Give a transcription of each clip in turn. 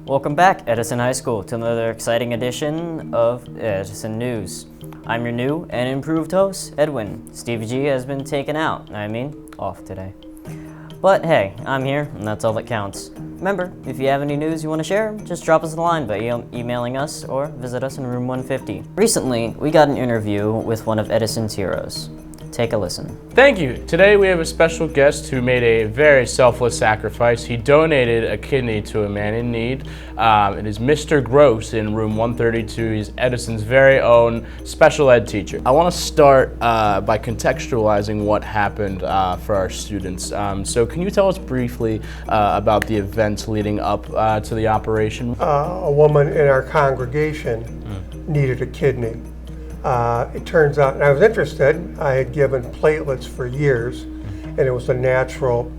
Welcome back, Edison High School, to another exciting edition of Edison News. I'm your new and improved host, Edwin. Stevie G has been taken out, off today. But hey, I'm here, and that's all that counts. Remember, if you have any news you want to share, just drop us a line by emailing us or visit us in room 150. Recently, we got an interview with one of Edison's heroes. Take a listen. Thank you. Today we have a special guest who made a very selfless sacrifice. He donated a kidney to a man in need. It is Mr. Gross in room 132. He's Edison's very own special ed teacher. I want to start by contextualizing what happened for our students. So can you tell us briefly about the events leading up to the operation? A woman in our congregation needed a kidney. It turns out, and I was interested, I had given platelets for years, and it was a natural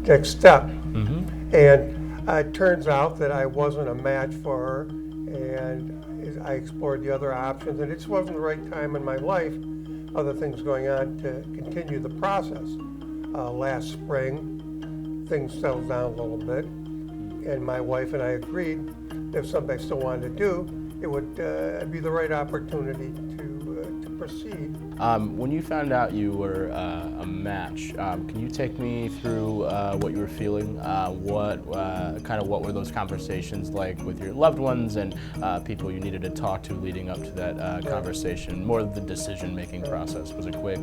next step. And it turns out that I wasn't a match for her, and I explored the other options, and it just wasn't the right time in my life, other things going on, to continue the process. Last spring, things settled down a little bit, and my wife and I agreed that if something I still wanted to do, it would be the right opportunity to proceed. When you found out you were a match, can you take me through what you were feeling? What were those conversations like with your loved ones and people you needed to talk to leading up to that conversation? More of the decision-making process. Was it quick?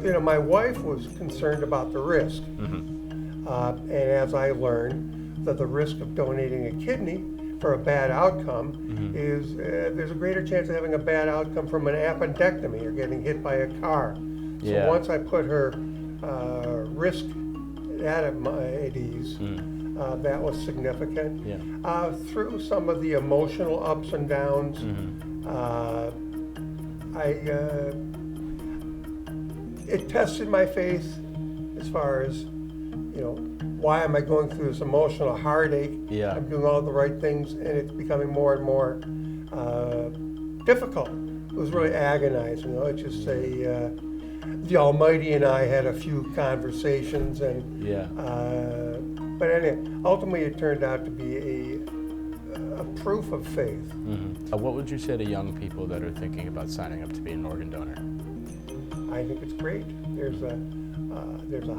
You know, my wife was concerned about the risk. And as I learned, that the risk of donating a kidney for a bad outcome is there's a greater chance of having a bad outcome from an appendectomy or getting hit by a car. So once I put her risk at ease, that was significant. Through some of the emotional ups and downs, it tested my faith as far as, you know, why am I going through this emotional heartache? I'm doing all the right things, and it's becoming more and more difficult. It was really agonizing. Let's just say the Almighty and I had a few conversations, and but anyway, ultimately it turned out to be a proof of faith. What would you say to young people that are thinking about signing up to be an organ donor? I think it's great. There's a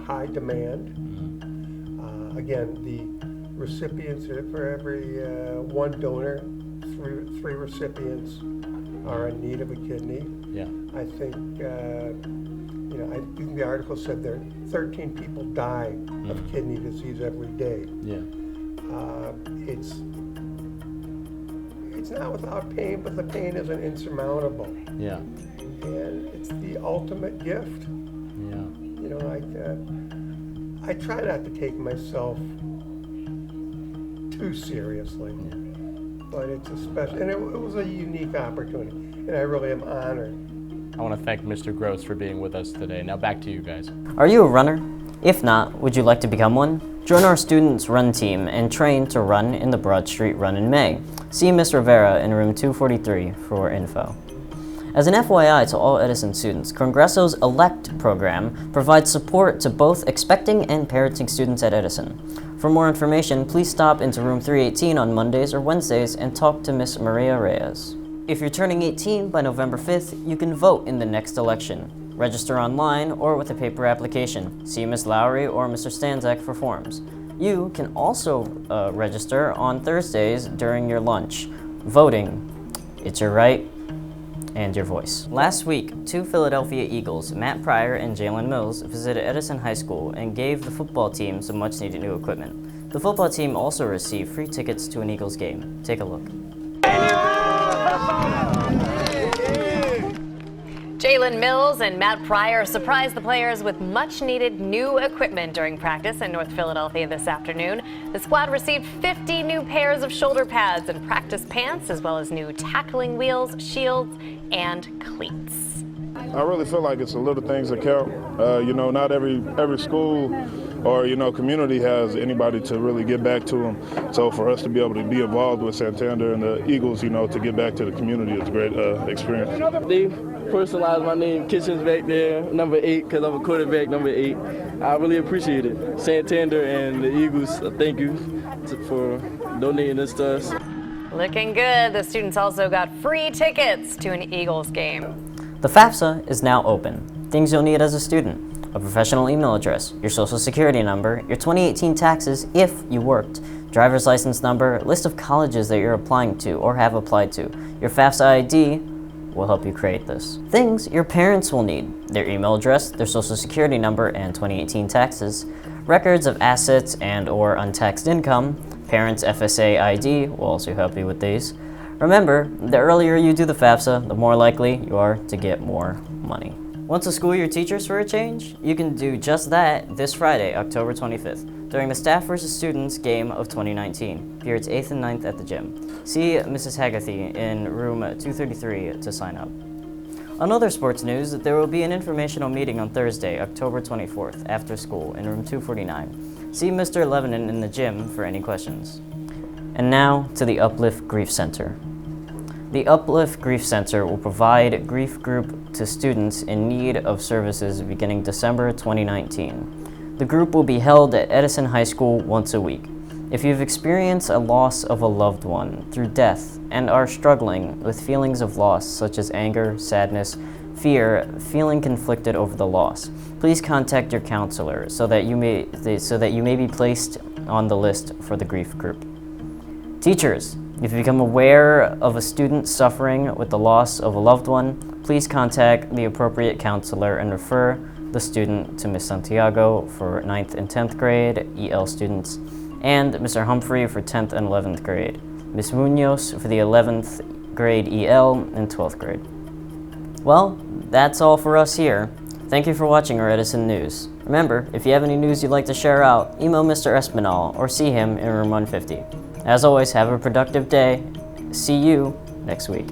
high demand. Again, the recipients, for every one donor, three recipients are in need of a kidney. I think, I think the article said there 13 people die of kidney disease every day. It's not without pain, but the pain isn't insurmountable. And it's the ultimate gift. You know, I try not to take myself too seriously, but it's a special, and it was a unique opportunity, and I really am honored. I want to thank Mr. Gross for being with us today. Now back to you guys. Are you a runner? If not, would you like to become one? Join our students' run team and train to run in the Broad Street Run in May. See Ms. Rivera in room 243 for info. As an FYI to all Edison students, Congresso's ELECT program provides support to both expecting and parenting students at Edison. For more information, please stop into room 318 on Mondays or Wednesdays and talk to Ms. Maria Reyes. If you're turning 18 by November 5th, you can vote in the next election. Register online or with a paper application. See Ms. Lowry or Mr. Stanzak for forms. You can also register on Thursdays during your lunch. Voting, it's your right and your voice. Last week, two Philadelphia Eagles, Matt Pryor and Jalen Mills, visited Edison High School and gave the football team some much-needed new equipment. The football team also received free tickets to an Eagles game. Take a look. Jalen Mills and Matt Pryor surprised the players with much-needed new equipment during practice in North Philadelphia this afternoon. The squad received 50 new pairs of shoulder pads and practice pants, as well as new tackling wheels, shields, and cleats. I really feel like it's the little things that count. Not every school or community has anybody to really get back to them. So for us to be able to be involved with Santander and the Eagles, to get back to the community is a great experience. They personalized my name, Kitchens back there, number 8, because I'm a quarterback, number 8. I really appreciate it. Santander and the Eagles, thank you for donating this to us. Looking good. The students also got free tickets to an Eagles game. The FAFSA is now open. Things you'll need as a student: a professional email address, your social security number, your 2018 taxes if you worked, driver's license number, list of colleges that you're applying to or have applied to. Your FAFSA ID will help you create this. Things your parents will need: their email address, their social security number and 2018 taxes, records of assets and or untaxed income. Parents' FSA ID will also help you with these. Remember, the earlier you do the FAFSA, the more likely you are to get more money. Want to school your teachers for a change? You can do just that this Friday, October 25th, during the Staff vs. Students game of 2019, periods 8th and 9th at the gym. See Mrs. Haggerty in room 233 to sign up. On other sports news, there will be an informational meeting on Thursday, October 24th, after school in room 249. See Mr. Lebanon in the gym for any questions. And now to the Uplift Grief Center. The Uplift Grief Center will provide grief group to students in need of services beginning December 2019. The group will be held at Edison High School once a week. If you've experienced a loss of a loved one through death and are struggling with feelings of loss such as anger, sadness, fear, feeling conflicted over the loss, please contact your counselor so that you may be placed on the list for the grief group. Teachers, if you become aware of a student suffering with the loss of a loved one, please contact the appropriate counselor and refer the student to Ms. Santiago for 9th and 10th grade EL students, and Mr. Humphrey for 10th and 11th grade, Ms. Munoz for the 11th grade EL and 12th grade. Well, that's all for us here. Thank you for watching our Edison News. Remember, if you have any news you'd like to share out, email Mr. Espinal or see him in room 150. As always, have a productive day. See you next week.